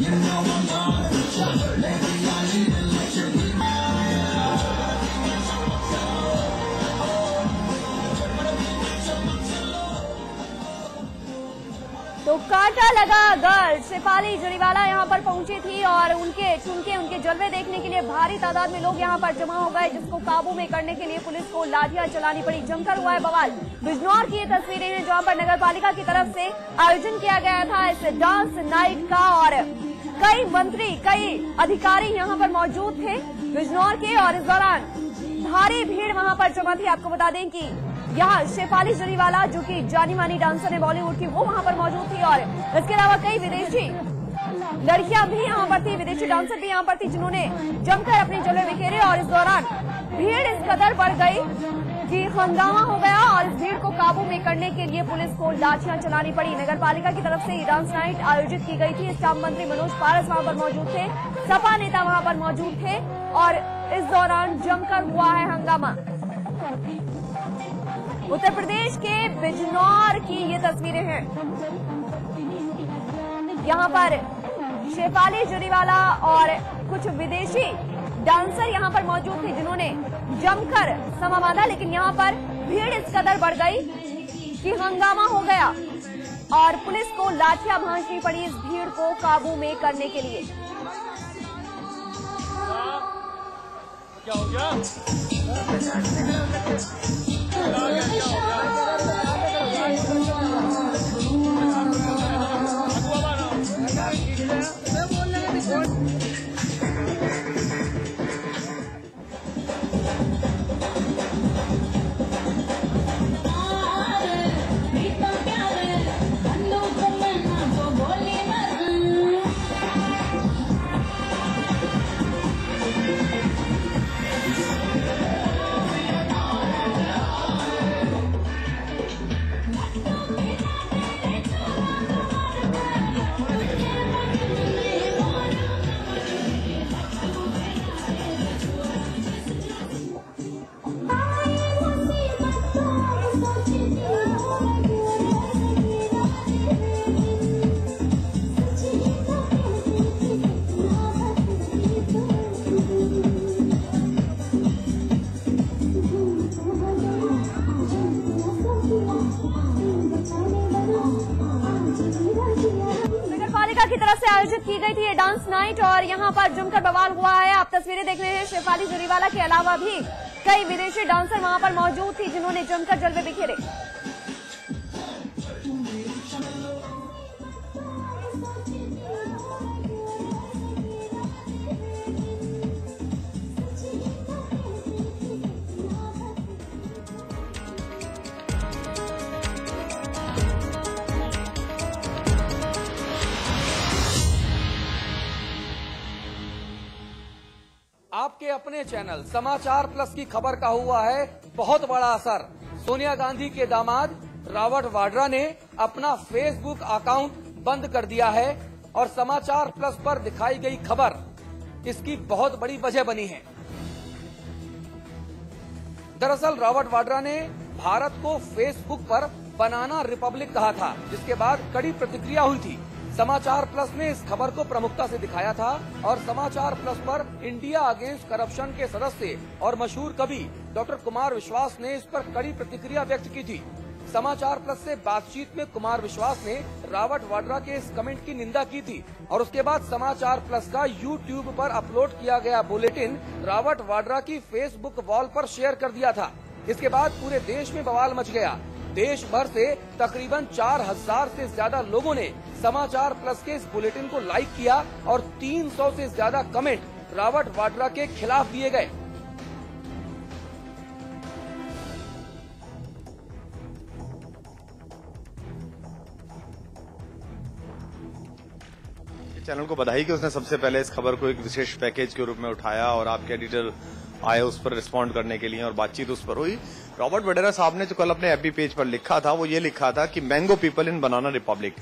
तो कांटा लगा गर्ल शेफाली जरीवाला यहां पर पहुंची थी और उनके जलवे देखने के लिए भारी तादाद में लोग यहां पर जमा हो गए, जिसको काबू में करने के लिए पुलिस को लाठियां चलानी पड़ी। जमकर हुआ है बवाल। बिजनौर की ये तस्वीरें हैं जहां पर नगर पालिका की तरफ से आयोजन किया गया था इस डांस नाइट का और कई मंत्री कई अधिकारी यहां पर मौजूद थे बिजनौर के और इस दौरान भारी भीड़ वहां पर जमा थी। आपको बता दें कि यहाँ शेफाली जरीवाला जो कि जानी मानी डांसर है बॉलीवुड की, वो वहां पर मौजूद थी और इसके अलावा कई विदेशी लड़कियां भी यहाँ पर थी, विदेशी डांसर भी यहाँ पर थी, जिन्होंने जमकर अपने जलवे बिखेरे और इस दौरान भीड़ इस कदर बढ़ गई कि हंगामा हो गया और इस भीड़ को काबू में करने के लिए पुलिस को लाठियां चलानी पड़ी। नगर पालिका की तरफ से डांस नाइट आयोजित की गई थी। स्टाफ मंत्री मनोज पारस वहां पर मौजूद थे, सपा नेता वहां पर मौजूद थे और इस दौरान जमकर हुआ है हंगामा। उत्तर प्रदेश के बिजनौर की ये तस्वीरें हैं। यहाँ पर शेफाली जरीवाला और कुछ विदेशी डांसर यहाँ पर मौजूद थे, जिन्होंने जमकर समा बांधा, लेकिन यहाँ पर भीड़ इस कदर बढ़ गई कि हंगामा हो गया और पुलिस को लाठियां भांजनी पड़ी इस भीड़ को काबू में करने के लिए। क्या हो गया? की तरफ से आयोजित की गई थी ये डांस नाइट और यहाँ पर जमकर बवाल हुआ है। आप तस्वीरें देख रहे हैं। शेफाली जरीवाला के अलावा भी कई विदेशी डांसर वहां पर मौजूद थी, जिन्होंने जमकर जलवे बिखेरे। आपके अपने चैनल समाचार प्लस की खबर का हुआ है बहुत बड़ा असर। सोनिया गांधी के दामाद रॉबर्ट वाड्रा ने अपना फेसबुक अकाउंट बंद कर दिया है और समाचार प्लस पर दिखाई गई खबर इसकी बहुत बड़ी वजह बनी है। दरअसल रॉबर्ट वाड्रा ने भारत को फेसबुक पर बनाना रिपब्लिक कहा था, जिसके बाद कड़ी प्रतिक्रिया हुई थी। समाचार प्लस ने इस खबर को प्रमुखता से दिखाया था और समाचार प्लस पर इंडिया अगेंस्ट करप्शन के सदस्य और मशहूर कवि डॉक्टर कुमार विश्वास ने इस पर कड़ी प्रतिक्रिया व्यक्त की थी। समाचार प्लस से बातचीत में कुमार विश्वास ने रॉबर्ट वाड्रा के इस कमेंट की निंदा की थी और उसके बाद समाचार प्लस का यूट्यूब पर अपलोड किया गया बुलेटिन रॉबर्ट वाड्रा की फेसबुक वॉल पर शेयर कर दिया था। इसके बाद पूरे देश में बवाल मच गया। देश भर से तकरीबन 4000 से ज्यादा लोगों ने समाचार प्लस के इस बुलेटिन को लाइक किया और 300 से ज्यादा कमेंट रॉबर्ट वाड्रा के खिलाफ दिए गए। चैनल को बधाई कि उसने सबसे पहले इस खबर को एक विशेष पैकेज के रूप में उठाया और आपके एडिटर आए उस पर रिस्पॉन्ड करने के लिए और बातचीत उस पर हुई। रॉबर्ट वाड्रा साहब ने जो कल अपने एफबी पेज पर लिखा था वो ये लिखा था कि mango people in banana Republic.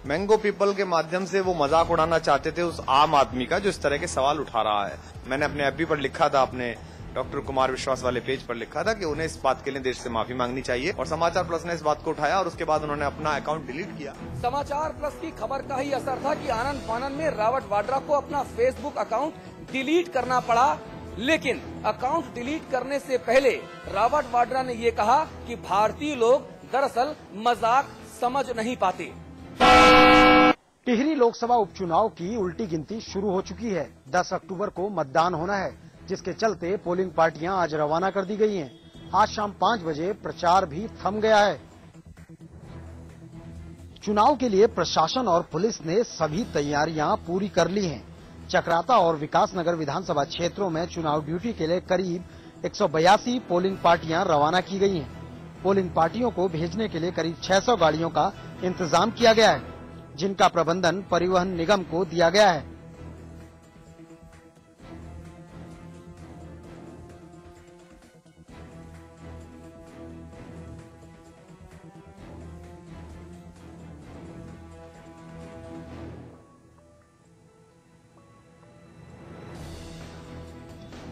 Mango people के माध्यम से वो मजाक उड़ाना चाहते थे उस आम आदमी का जो इस तरह के सवाल उठा रहा है। मैंने अपने एफबी पर लिखा था अपने डॉक्टर कुमार विश्वास वाले पेज पर लिखा था कि उन्हें इस बात के लिए देश से माफी मांगनी चाहिए, और समाचार प्लस ने इस बात को उठाया और उसके बाद उन्होंने अपना अकाउंट डिलीट किया। समाचार प्लस की खबर का ही असर था कि आनंद फानन में रॉबर्ट वाड्रा को अपना फेसबुक अकाउंट डिलीट करना पड़ा। लेकिन अकाउंट डिलीट करने से पहले रॉबर्ट वाड्रा ने ये कहा कि भारतीय लोग दरअसल मजाक समझ नहीं पाते। टिहरी लोकसभा उपचुनाव की उल्टी गिनती शुरू हो चुकी है। 10 अक्टूबर को मतदान होना है, जिसके चलते पोलिंग पार्टियां आज रवाना कर दी गई हैं। आज शाम 5 बजे प्रचार भी थम गया है। चुनाव के लिए प्रशासन और पुलिस ने सभी तैयारियां पूरी कर ली हैं। चक्राता और विकासनगर विधानसभा क्षेत्रों में चुनाव ड्यूटी के लिए करीब 182 पोलिंग पार्टियां रवाना की गई हैं। पोलिंग पार्टियों को भेजने के लिए करीब 600 गाड़ियों का इंतजाम किया गया है, जिनका प्रबंधन परिवहन निगम को दिया गया है।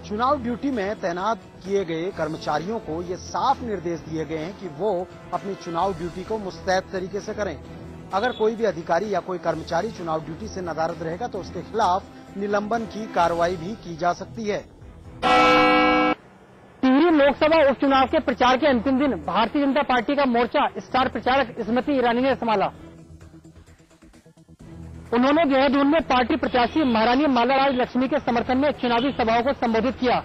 चुनाव ड्यूटी में तैनात किए गए कर्मचारियों को ये साफ निर्देश दिए गए हैं कि वो अपनी चुनाव ड्यूटी को मुस्तैद तरीके से करें। अगर कोई भी अधिकारी या कोई कर्मचारी चुनाव ड्यूटी से नदारद रहेगा तो उसके खिलाफ निलंबन की कार्रवाई भी की जा सकती है। टिहरी लोकसभा उपचुनाव के प्रचार के अंतिम दिन भारतीय जनता पार्टी का मोर्चा स्टार प्रचारक स्मृति ईरानी ने संभाला। उन्होंने देहरादून में पार्टी प्रत्याशी महारानी माला राज लक्ष्मी के समर्थन में चुनावी सभाओं को संबोधित किया।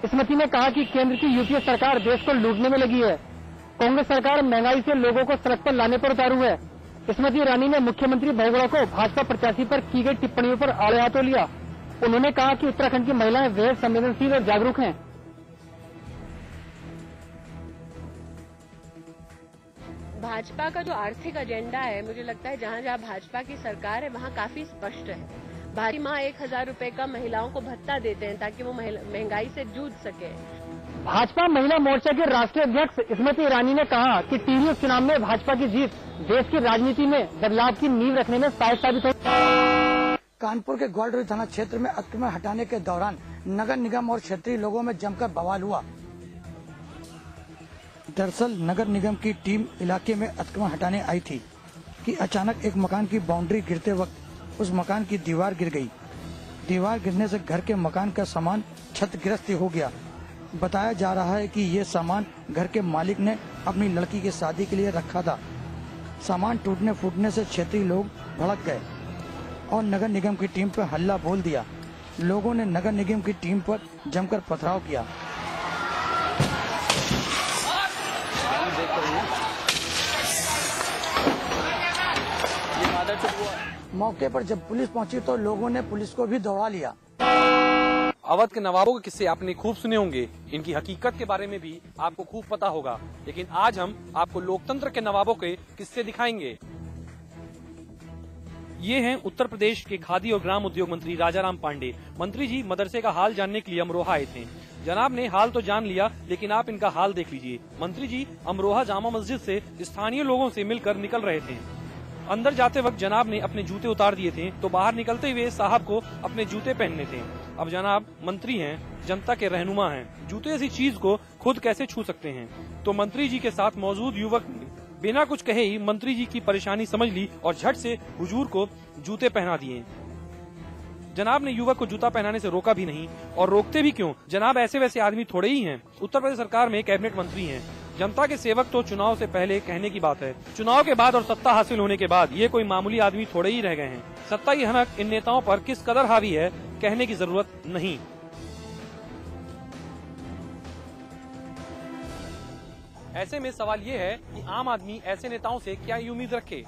स्मृति ने कहा कि केंद्र की यूपीए सरकार देश को लूटने में लगी है। कांग्रेस सरकार महंगाई से लोगों को सड़क पर लाने पर उतारू है। स्मृति ईरानी ने मुख्यमंत्री भगोड़ा को भाजपा प्रत्याशी पर की गई टिप्पणियों पर आड़े हाथों लिया। उन्होंने कहा कि उत्तराखंड की महिलाएं बेहद संवेदनशील और जागरूक हैं। भाजपा का जो आर्थिक एजेंडा है, मुझे लगता है जहाँ जहाँ भाजपा की सरकार है वहाँ काफी स्पष्ट है। भाजपा माँ 1000 रुपए का महिलाओं को भत्ता देते हैं ताकि वो महंगाई से जूझ सके। भाजपा महिला मोर्चा के राष्ट्रीय अध्यक्ष स्मृति ईरानी ने कहा कि टिहरी उपचुनाव में भाजपा की जीत देश की राजनीति में बदलाव की नींव रखने में सहायक साबित हो। कानपुर के ग्वालडोरी थाना क्षेत्र में अतिक्रमण हटाने के दौरान नगर निगम और क्षेत्रीय लोगों में जमकर बवाल हुआ। दरअसल नगर निगम की टीम इलाके में अतिक्रमण हटाने आई थी कि अचानक एक मकान की बाउंड्री गिरते वक्त उस मकान की दीवार गिर गई। दीवार गिरने से घर के मकान का सामान क्षतिग्रस्त हो गया। बताया जा रहा है कि ये सामान घर के मालिक ने अपनी लड़की की शादी के लिए रखा था। सामान टूटने फूटने से क्षेत्रीय लोग भड़क गए और नगर निगम की टीम पर हल्ला बोल दिया। लोगों ने नगर निगम की टीम पर जमकर पथराव किया। मौके पर जब पुलिस पहुंची तो लोगों ने पुलिस को भी दौड़ा लिया। अवध के नवाबों के किस्से आपने खूब सुने होंगे, इनकी हकीकत के बारे में भी आपको खूब पता होगा, लेकिन आज हम आपको लोकतंत्र के नवाबों के किस्से दिखाएंगे। ये हैं उत्तर प्रदेश के खादी और ग्राम उद्योग मंत्री राजाराम पांडे। मंत्री जी मदरसे का हाल जानने के लिए अमरोहा आए थे। जनाब ने हाल तो जान लिया, लेकिन आप इनका हाल देख लीजिए। मंत्री जी अमरोहा जामा मस्जिद से स्थानीय लोगों से मिलकर निकल रहे थे। अंदर जाते वक्त जनाब ने अपने जूते उतार दिए थे, तो बाहर निकलते हुए साहब को अपने जूते पहनने थे। अब जनाब मंत्री हैं, जनता के रहनुमा हैं, जूते ऐसी चीज को खुद कैसे छू सकते हैं? तो मंत्री जी के साथ मौजूद युवक ने बिना कुछ कहे ही मंत्री जी की परेशानी समझ ली और झट से हुजूर को जूते पहना दिए। जनाब ने युवक को जूता पहनाने से रोका भी नहीं, और रोकते भी क्यों? जनाब ऐसे वैसे आदमी थोड़े ही हैं। उत्तर प्रदेश सरकार में कैबिनेट मंत्री हैं। जनता के सेवक तो चुनाव से पहले कहने की बात है, चुनाव के बाद और सत्ता हासिल होने के बाद ये कोई मामूली आदमी थोड़े ही रह गए हैं। सत्ता की हनक इन नेताओं पर किस कदर हावी है, कहने की जरूरत नहीं। ऐसे में सवाल ये है कि आम आदमी ऐसे नेताओं से क्या उम्मीद रखे?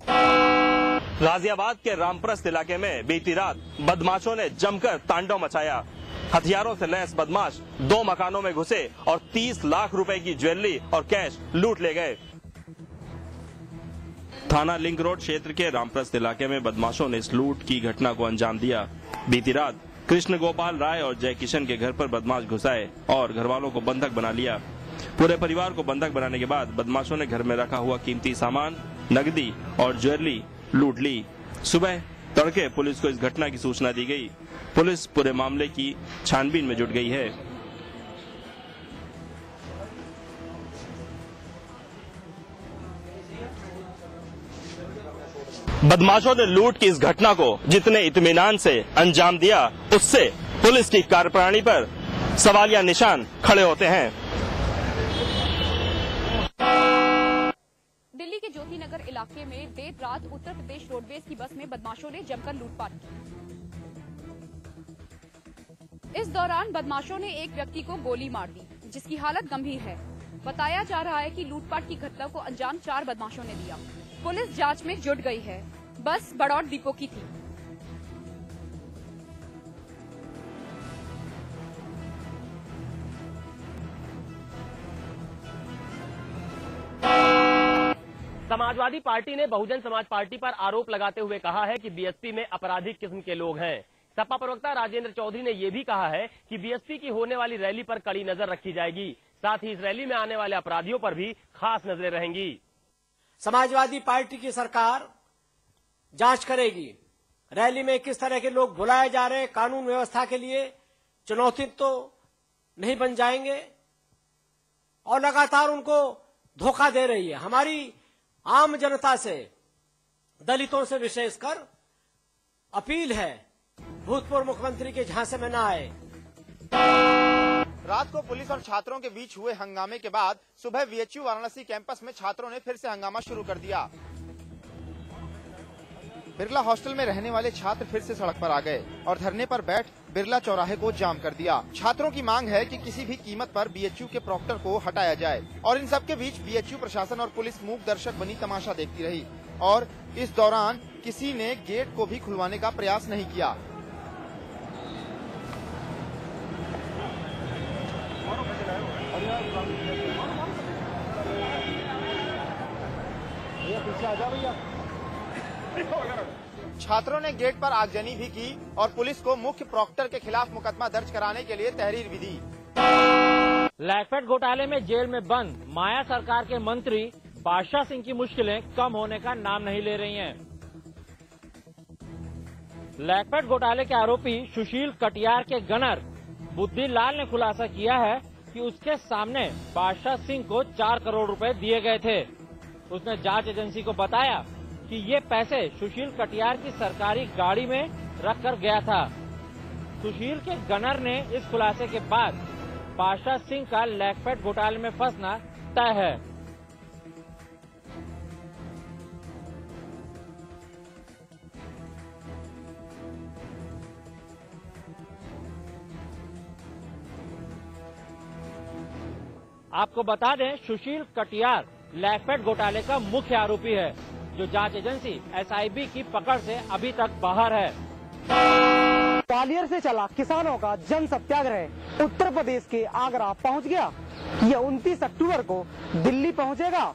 गाजियाबाद के रामप्रस्थ इलाके में बीती रात बदमाशों ने जमकर तांडव मचाया। हथियारों से लैस बदमाश 2 मकानों में घुसे और 30 लाख रुपए की ज्वेलरी और कैश लूट ले गए। थाना लिंक रोड क्षेत्र के रामप्रस्थ इलाके में बदमाशों ने इस लूट की घटना को अंजाम दिया। बीती रात कृष्ण गोपाल राय और जय किशन के घर पर बदमाश घुसाए और घरवालों को बंधक बना लिया। पूरे परिवार को बंधक बनाने के बाद बदमाशों ने घर में रखा हुआ कीमती सामान, नकदी और ज्वेलरी लूट ली। सुबह तड़के पुलिस को इस घटना की सूचना दी गई। पुलिस पूरे मामले की छानबीन में जुट गई है। बदमाशों ने लूट की इस घटना को जितने इत्मीनान से अंजाम दिया, उससे पुलिस की कार्यप्रणाली पर सवालिया निशान खड़े होते हैं। दिल्ली के ज्योति नगर इलाके में देर रात उत्तर प्रदेश रोडवेज की बस में बदमाशों ने जमकर लूटपाट की। इस दौरान बदमाशों ने एक व्यक्ति को गोली मार दी, जिसकी हालत गंभीर है। बताया जा रहा है कि लूटपाट की घटना को अंजाम 4 बदमाशों ने दिया। पुलिस जांच में जुट गई है। बस बड़ौद डिपो की थी। समाजवादी पार्टी ने बहुजन समाज पार्टी पर आरोप लगाते हुए कहा है कि बीएसपी में आपराधिक किस्म के लोग हैं। सपा प्रवक्ता राजेंद्र चौधरी ने यह भी कहा है कि बीएसपी की होने वाली रैली पर कड़ी नजर रखी जाएगी। साथ ही इस रैली में आने वाले अपराधियों पर भी खास नजरें रहेंगी। समाजवादी पार्टी की सरकार जांच करेगी रैली में किस तरह के लोग बुलाए जा रहे हैं। कानून व्यवस्था के लिए चुनौती तो नहीं बन जाएंगे और लगातार उनको धोखा दे रही है। हमारी आम जनता से, दलितों से विशेषकर अपील है, भूतपूर्व मुख्यमंत्री के झांसे में न आए। रात को पुलिस और छात्रों के बीच हुए हंगामे के बाद सुबह वीएचयू वाराणसी कैंपस में छात्रों ने फिर से हंगामा शुरू कर दिया। बिरला हॉस्टल में रहने वाले छात्र फिर से सड़क पर आ गए और धरने पर बैठ बिरला चौराहे को जाम कर दिया। छात्रों की मांग है कि किसी भी कीमत पर बीएचयू के प्रॉक्टर को हटाया जाए और इन सब के बीच बीएचयू प्रशासन और पुलिस मूक दर्शक बनी तमाशा देखती रही और इस दौरान किसी ने गेट को भी खुलवाने का प्रयास नहीं किया। छात्रों ने गेट पर आगजनी भी की और पुलिस को मुख्य प्रॉक्टर के खिलाफ मुकदमा दर्ज कराने के लिए तहरीर भी दी। लैकपेट घोटाले में जेल में बंद माया सरकार के मंत्री बादशाह सिंह की मुश्किलें कम होने का नाम नहीं ले रही हैं। लैकपेट घोटाले के आरोपी सुशील कटियार के गनर बुद्धि लाल ने खुलासा किया है कि उसके सामने बादशाह सिंह को 4 करोड़ रुपए दिए गए थे। उसने जांच एजेंसी को बताया कि ये पैसे सुशील कटियार की सरकारी गाड़ी में रखकर गया था। सुशील के गनर ने इस खुलासे के बाद बादशाह सिंह का लैकपेट घोटाले में फंसना तय है। आपको बता दें, सुशील कटियार लैकपेट घोटाले का मुख्य आरोपी है, जो जांच एजेंसी एसआईबी की पकड़ से अभी तक बाहर है। ग्वालियर से चला किसानों का जन सत्याग्रह उत्तर प्रदेश के आगरा पहुंच गया। यह 29 अक्टूबर को दिल्ली पहुंचेगा।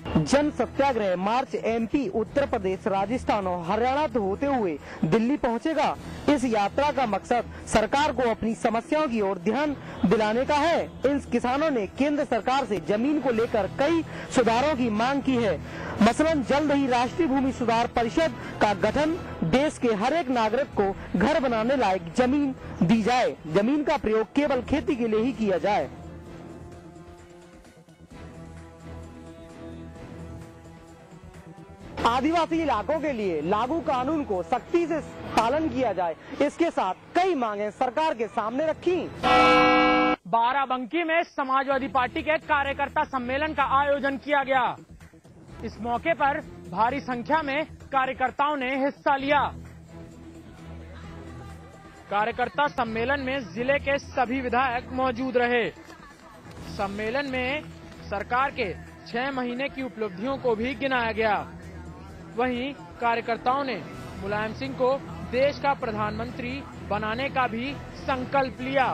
जन सत्याग्रह मार्च एमपी, उत्तर प्रदेश, राजस्थान और हरियाणा से होते हुए दिल्ली पहुंचेगा। इस यात्रा का मकसद सरकार को अपनी समस्याओं की ओर ध्यान दिलाने का है। इन किसानों ने केंद्र सरकार से जमीन को लेकर कई सुधारों की मांग की है। मसलन जल्द ही राष्ट्रीय भूमि सुधार परिषद का गठन, देश के हर एक नागरिक को घर बनाने लायक जमीन दी जाए, जमीन का प्रयोग केवल खेती के लिए ही किया जाए। आदिवासी इलाकों के लिए लागू कानून को सख्ती से पालन किया जाए, इसके साथ कई मांगे सरकार के सामने रखी। बाराबंकी में समाजवादी पार्टी के कार्यकर्ता सम्मेलन का आयोजन किया गया। इस मौके पर भारी संख्या में कार्यकर्ताओं ने हिस्सा लिया। कार्यकर्ता सम्मेलन में जिले के सभी विधायक मौजूद रहे। सम्मेलन में सरकार के 6 महीने की उपलब्धियों को भी गिनाया गया। वहीं कार्यकर्ताओं ने मुलायम सिंह को देश का प्रधानमंत्री बनाने का भी संकल्प लिया।